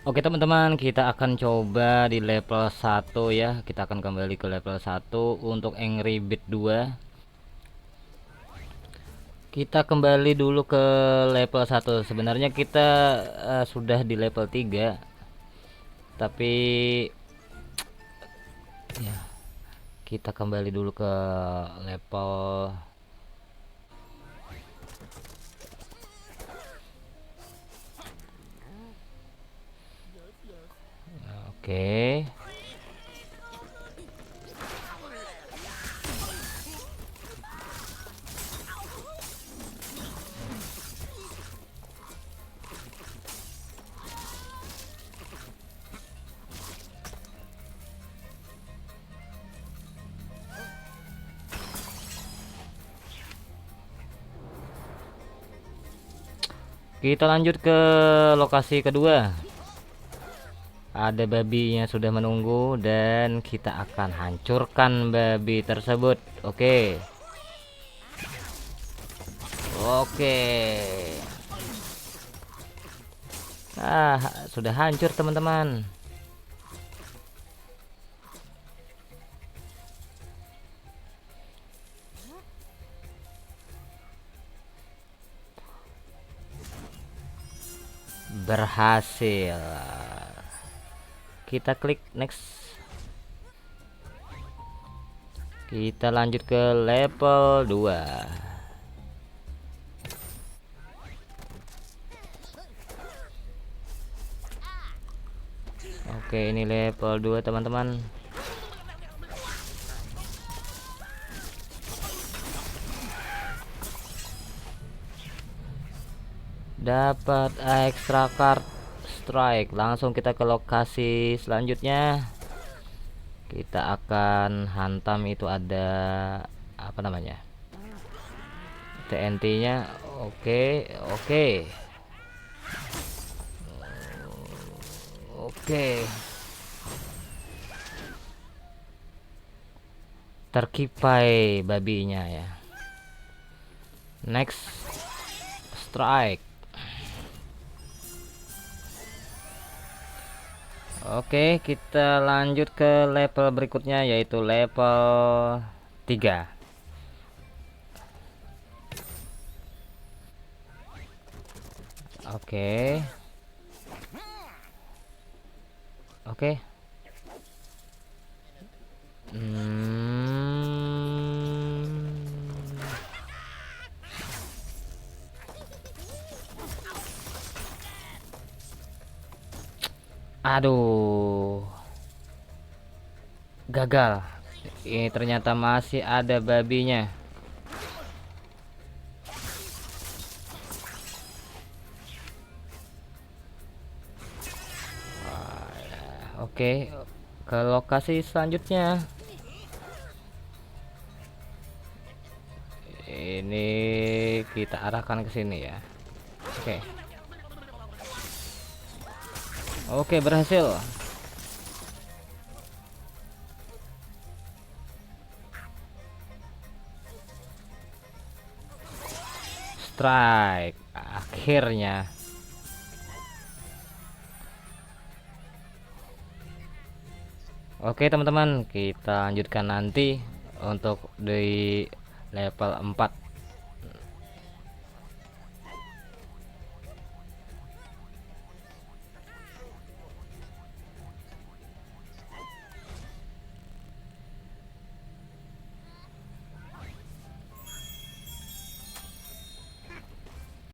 Oke teman-teman, kita akan coba di level 1 ya. Kita akan kembali ke level 1 untuk Angry Bird 2. Kita kembali dulu ke level 1. Sebenarnya kita sudah di level 3, tapi ya, kita kembali dulu ke level. Oke. Kita lanjut ke lokasi kedua. Ada babinya sudah menunggu dan kita akan hancurkan babi tersebut. Oke. Oke. Sudah hancur teman-teman. Berhasil. Kita klik next. Kita lanjut ke level 2. Oke, ini level 2 teman-teman. Dapat extra card strike. Langsung kita ke lokasi selanjutnya. Kita akan hantam, itu ada apa namanya, TNT nya. Oke, oke, oke. Terkipai babinya ya. Next strike. Oke, kita lanjut ke level berikutnya, yaitu level 3. Oke. Oke. Aduh. Gagal. Ini ternyata masih ada babinya. Oke, ke lokasi selanjutnya. Ini kita arahkan ke sini ya. Oke. Oke, berhasil. Strike akhirnya. Oke teman-teman, kita lanjutkan nanti untuk di level 4.